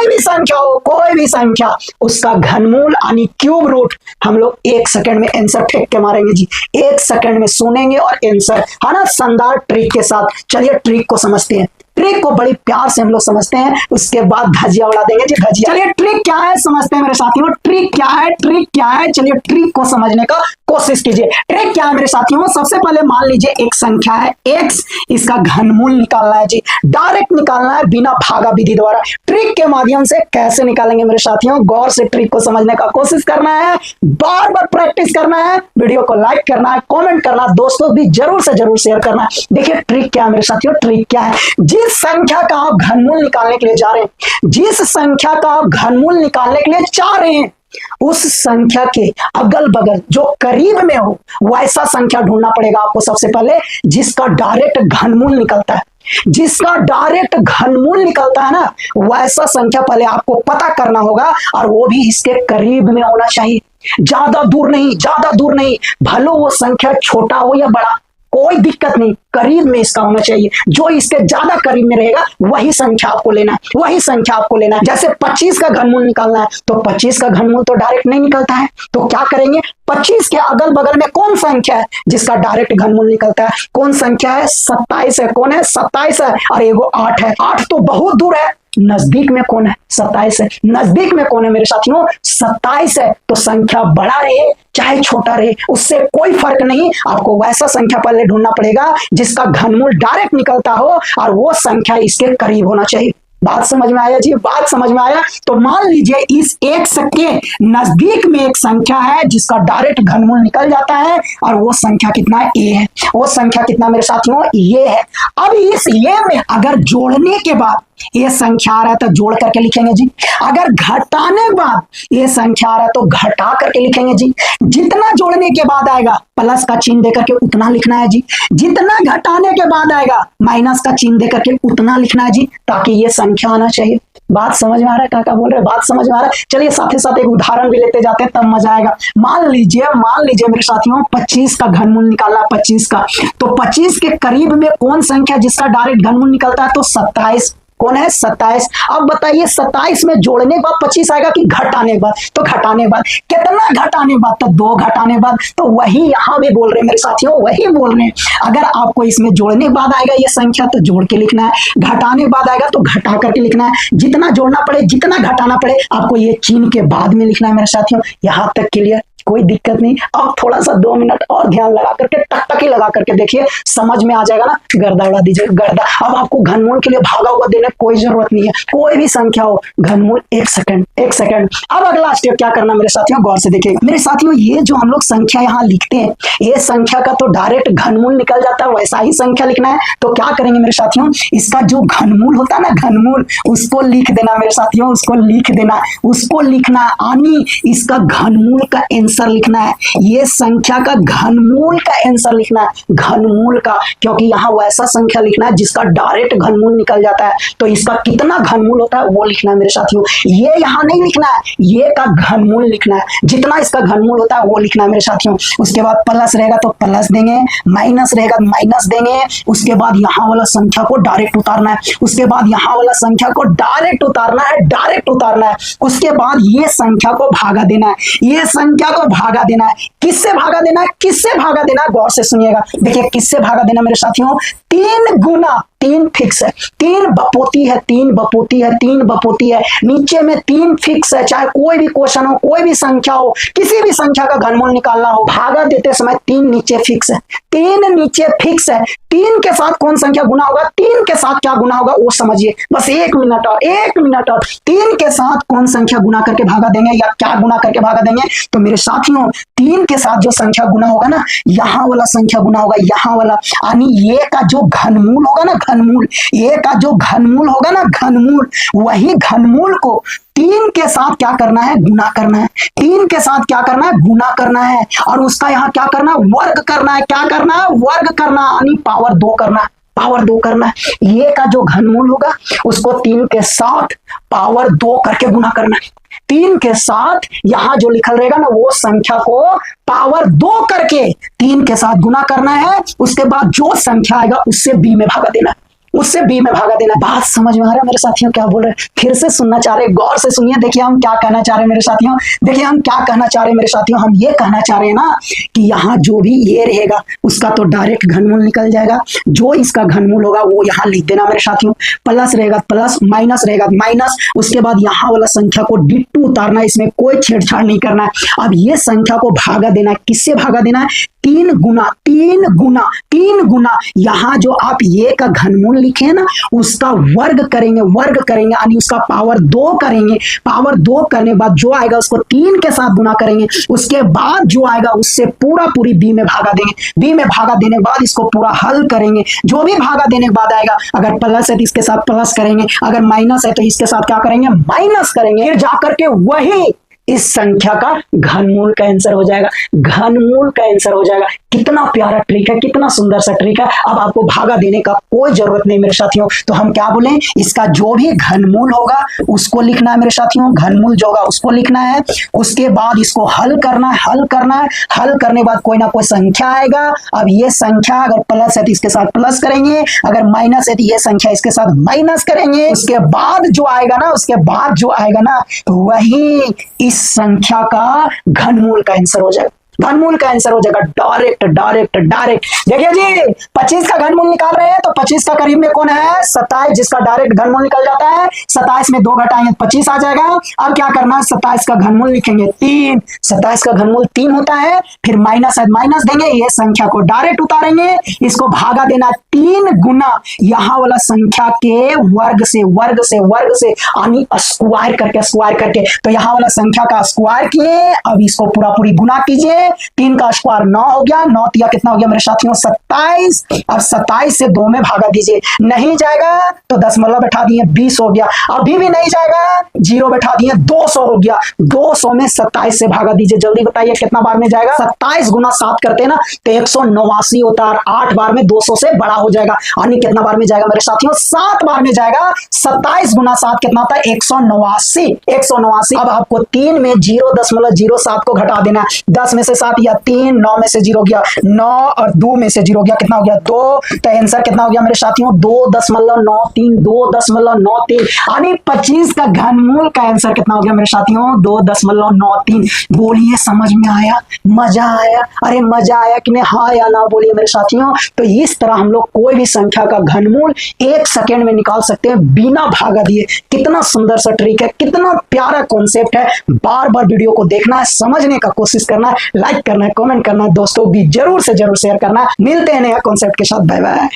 कोई भी संख्या उसका घनमूल यानी क्यूब रूट हम लोग 1 सेकंड में आंसर फेंक के मारेंगे जी। 1 सेकंड में सुनेंगे और आंसर, है ना, शानदार ट्रिक के साथ। चलिए ट्रिक को समझते हैं। ट्रिक को बड़ी प्यार से हम लोग समझते हैं, उसके बाद धजिया उड़ा देंगे जी, धजिया। चलिए ट्रिक क्या है समझते हैं मेरे साथियों। ट्रिक क्या है, चलिए ट्रिक को समझने का कोशिश कीजिए। ट्रिक क्या है मेरे साथियों, सबसे पहले मान लीजिए एक संख्या है x, इसका घनमूल निकालना है जी, डायरेक्ट निकालना है बिना भागा विधि द्वारा। ट्रिक के माध्यम से कैसे निकालेंगे मेरे साथियों, गौर से ट्रिक को समझने का कोशिश करना है, बार बार प्रैक्टिस करना है, वीडियो को लाइक करना है, कॉमेंट करना है, दोस्तों भी जरूर से जरूर शेयर करना है। देखिए ट्रिक क्या है मेरे साथियों, ट्रिक क्या है, जिस संख्या का आप घनमूल निकालने के लिए जा रहे हैं, जिस संख्या का आप घनमूल निकालने के लिए चाह रहे हैं, उस संख्या के अगल बगल जो करीब में हो वैसा संख्या ढूंढना पड़ेगा आपको सबसे पहले, जिसका डायरेक्ट घनमूल निकलता है। जिसका डायरेक्ट घनमूल निकलता है ना, वैसा संख्या पहले आपको पता करना होगा, और वो भी इसके करीब में होना चाहिए, ज्यादा दूर नहीं, भले वो संख्या छोटा हो या बड़ा, कोई दिक्कत नहीं, करीब में इसका होना चाहिए। जो इसके ज्यादा करीब में रहेगा वही संख्या आपको लेना है। जैसे 25 का घनमूल निकालना है, तो 25 का घनमूल तो डायरेक्ट नहीं निकलता है, तो क्या करेंगे, 25 के अगल बगल में कौन संख्या है जिसका डायरेक्ट घनमूल निकलता है, कौन संख्या है, 27 है। कौन है, 27 है, और एगो 8 है। 8 तो बहुत दूर है, नजदीक में कौन है, 27 है। नजदीक में कौन है मेरे साथियों, 27 है। तो संख्या बड़ा रहे चाहे छोटा रहे, उससे कोई फर्क नहीं, आपको वैसा संख्या पहले ढूंढना पड़ेगा जिसका घनमूल डायरेक्ट निकलता हो, और वो संख्या इसके करीब होना चाहिए। बात समझ में आया जी, बात समझ में आया। तो मान लीजिए इस x के नजदीक में एक संख्या है जिसका डायरेक्ट घनमूल निकल जाता है, और वो संख्या कितना है, a है। वो संख्या कितना मेरे साथियों, ये है। अब इस ये में अगर जोड़ने के बाद ये संख्या आ रहा है तो जोड़ करके लिखेंगे जी, अगर घटाने के बाद ये संख्या आ रहा है तो घटा करके लिखेंगे जी। जितना जोड़ने के बाद आएगा प्लस का चिन्ह देकर के उतना लिखना है जी, जितना घटाने के बाद आएगा माइनस का चिन्ह देकर के उतना लिखना है जी, ताकि ये संख्या आना चाहिए। बात समझ में आ रहा है, काका बोल रहे, बात समझ में आ रहा है। चलिए साथ ही साथ एक उदाहरण भी लेते जाते हैं, तब मजा आएगा। मान लीजिए मेरे साथियों 25 का घनमूल निकालना, 25 का, तो 25 के करीब में कौन संख्या जिसका डायरेक्ट घनमूल निकलता है, तो 27। कौन है, 27। अब बताइए 27 में जोड़ने के बाद 25 आएगा कि घटाने के बाद, तो घटाने के बाद कितना, घटाने के बाद तो 2, घटाने के बाद, तो वही यहां भी बोल रहे हैं मेरे साथियों, वही बोल रहे हैं। अगर आपको इसमें जोड़ने के बाद आएगा ये संख्या तो जोड़ के लिखना है, घटाने के बाद आएगा तो घटा करके लिखना है। जितना जोड़ना पड़े जितना घटाना पड़े आपको ये चिन्ह के बाद में लिखना है मेरे साथियों। यहां तक क्लियर, कोई दिक्कत नहीं। अब थोड़ा सा 2 मिनट और ध्यान लगा करके टकटकी लगा करके देखिए, समझ में आ जाएगा ना। गर्दा उड़ा दीजिए, गर्दा। अब आपको घनमूल के लिए भागा हुआ देने कोई जरूरत नहीं है, कोई भी संख्या हो, घनमूल 1 सेकंड। अब अगला स्टेप क्या करना मेरे साथियों, गौर से देखिए मेरे साथियों। ये जो हम लोग संख्या यहाँ लिखते हैं, ये संख्या का तो डायरेक्ट घनमूल निकल जाता है, वैसा ही संख्या लिखना है। तो क्या करेंगे मेरे साथियों, इसका जो घनमूल होता है ना, घनमूल, उसको लिख देना मेरे साथियों, उसको लिख देना, उसको लिखना, यानी इसका घनमूल का आंसर लिखना है। ये संख्या का घनमूल का आंसर लिखना है, घनमूल का, क्योंकि यहाँ वैसा संख्या लिखना है जिसका डायरेक्ट घनमूल निकल जाता है। तो इसका कितना घनमूल होता है वो लिखना है मेरे साथियों। ये यहाँ नहीं लिखना है, ये का घनमूल लिखना है, जितना इसका घनमूल होता है वो लिखना है मेरे साथियों। उसके बाद प्लस रहेगा तो प्लस देंगे, माइनस रहेगा तो माइनस देंगे। उसके बाद यहाँ वाला संख्या को डायरेक्ट उतारना है, उसके बाद यहाँ वाला संख्या को डायरेक्ट उतारना है, उसके बाद ये संख्या को भागा देना है, ये संख्या को भागा देना है। किससे भागा देना है, गौर से सुनिएगा। देखिए किससे भागा देना मेरे साथियों, 3 गुना, 3 फिक्स है, 3 बपोती है, नीचे में 3 फिक्स है। चाहे कोई भी क्वेश्चन हो, कोई भी संख्या हो, किसी भी संख्या का घनमूल निकालना हो, भागा देते समय 3 नीचे फिक्स है, 3 नीचे फिक्स है। 3 के साथ कौन संख्या गुना होगा, 3 के साथ क्या गुना होगा वो समझिए, बस 1 मिनट और 3 के साथ कौन संख्या गुना करके भागा देंगे, या क्या गुना करके भागा देंगे। तो मेरे साथियों 3 के साथ जो संख्या गुना होगा ना, यहाँ वाला संख्या गुना होगा, यहाँ वाला, यानी ये का जो घनमूल होगा ना, ये का जो घनमूल होगा ना, वही घनमूल को 3 के साथ क्या करना है, गुना करना है। 3 के साथ क्या करना है, गुना करना है, और उसका यहाँ क्या करना है, वर्ग करना है। क्या करना है, वर्ग करना, यानी पावर 2 करना है। ये का जो घनमूल होगा उसको 3 के साथ पावर 2 करके गुना करना है। 3 के साथ यहां जो लिखल रहेगा ना, वो संख्या को पावर 2 करके 3 के साथ गुना करना है। उसके बाद जो संख्या आएगा उससे b में भागा देना है। उससे बी में भागा देना। बात समझ में आ रहा है मेरे साथियों क्या बोल रहे हैं? फिर से सुनना चाह रहे, गौर से सुनिए। देखिए हम क्या कहना चाह रहे हैं मेरे साथियों, देखिए हम क्या कहना चाह रहे हैं मेरे साथियों। हम ये कहना चाह रहे हैं ना कि यहाँ जो भी ये रहेगा उसका तो डायरेक्ट घनमूल निकल जाएगा। जो इसका घनमूल होगा वो यहाँ लिख देना मेरे साथियों। प्लस रहेगा प्लस, माइनस रहेगा माइनस, उसके बाद यहाँ वाला संख्या को डिट्टू उतारना है, इसमें कोई छेड़छाड़ नहीं करना है। अब ये संख्या को भागा देना है, किससे भागा देना है? 3 गुना, 3 गुना, 3 गुना। यहाँ जो आप ये का घनमूल लिखे हैं ना उसका वर्ग करेंगे, वर्ग करेंगे यानी उसका पावर 2 करेंगे। पावर 2 करने के बाद जो आएगा उसको 3 के साथ गुना करेंगे, उसके बाद जो आएगा उससे पूरा पूरी बी में भागा देंगे। बी में भागा देने के बाद इसको पूरा हल करेंगे। जो भी भागा देने के बाद आएगा, अगर प्लस है तो इसके साथ प्लस करेंगे, अगर माइनस है तो इसके साथ क्या करेंगे? माइनस करेंगे। फिर जाकर के वही इस संख्या का घनमूल का आंसर हो जाएगा, घनमूल का आंसर हो जाएगा। कितना प्यारा ट्रिक है, कितना सुंदर सा ट्रिक है। अब आपको भागा देने का कोई जरूरत नहीं मेरे साथियों। तो हम क्या बोले, इसका जो भी घनमूल होगा उसको लिखना है मेरे साथियों, घनमूल जो होगा उसको लिखना है। उसके बाद इसको हल करना है, हल करना है। हल करने के बाद कोई ना कोई संख्या आएगा। अब ये संख्या अगर प्लस है तो इसके साथ प्लस करेंगे, अगर माइनस है तो ये संख्या इसके साथ माइनस करेंगे। उसके बाद जो आएगा ना, उसके बाद जो आएगा ना वही इस संख्या का घनमूल का आंसर हो जाएगा। घनमूल का आंसर हो जाएगा डायरेक्ट डायरेक्ट डायरेक्ट। देखिए जी 25 का घनमूल निकाल रहे हैं तो 25 का करीब में कौन है? 27, जिसका डायरेक्ट घनमूल निकल जाता है। 27 में 2 घटाएंगे 25 आ जाएगा। अब क्या करना है? 27 का घनमूल लिखेंगे 3। 27 का घनमूल 3 होता है। फिर माइनस है, माइनस देंगे, ये संख्या को डायरेक्ट उतारेंगे, इसको भागा देना 3 गुना यहाँ वाला संख्या के वर्ग से, वर्ग से, वर्ग से यानी स्क्वायर करके, स्क्वायर करके। तो यहाँ वाला संख्या का स्क्वायर किए। अब इसको पूरा पूरी गुना कीजिए। 3 का स्क्वायर 9 हो गया, 9 तिया कितना हो गया मेरे साथियों? 27। अब 27 से 2 में भागा दीजिए, नहीं जाएगा तो दशमलव बैठा दिए 20 हो गया। अभी भी नहीं जाएगा, 0 बैठा दिए 200 हो गया। 200 में 27 से भागा दीजिए, जल्दी बताइए कितना बार में जाएगा? 27 गुना 7 करते हैं ना तो 189 होता है। 8 बार में 200 से बड़ा हो जाएगा, यानी कितना बार में जाएगा मेरे साथियों? 7 बार में जाएगा। 27 गुना 7 कितना होता है? 189, 189। अब आपको 3 में 0.07 को घटा देना। 10 में से 7 या 3, 9 में से 0 गया 9 और 2 में से 0 गया, कितना हो गया? 2। तो आंसर कितना हो गया मेरे साथियों? 2.93, 2.93 यानी 25 का घनमूल का आंसर कितना हो गया मेरे साथियों? 2.93। बोलिए समझ में आया? मजा आया? अरे मजा आया कि नहीं? हाँ या ना बोलिए मेरे साथियों। तो इस तरह हम लोग कोई भी संख्या का घनमूल 1 सेकेंड में निकाल सकते हैं बिना भागा दिए। कितना सुंदर सा ट्रिक है, कितना प्यारा कॉन्सेप्ट है। बार बार वीडियो को देखना है, समझने का कोशिश करना है, लाइक करना है, कमेंट करना है, दोस्तों भी जरूर से जरूर शेयर करना है। मिलते हैं नया कॉन्सेप्ट के साथ, बाय बाय।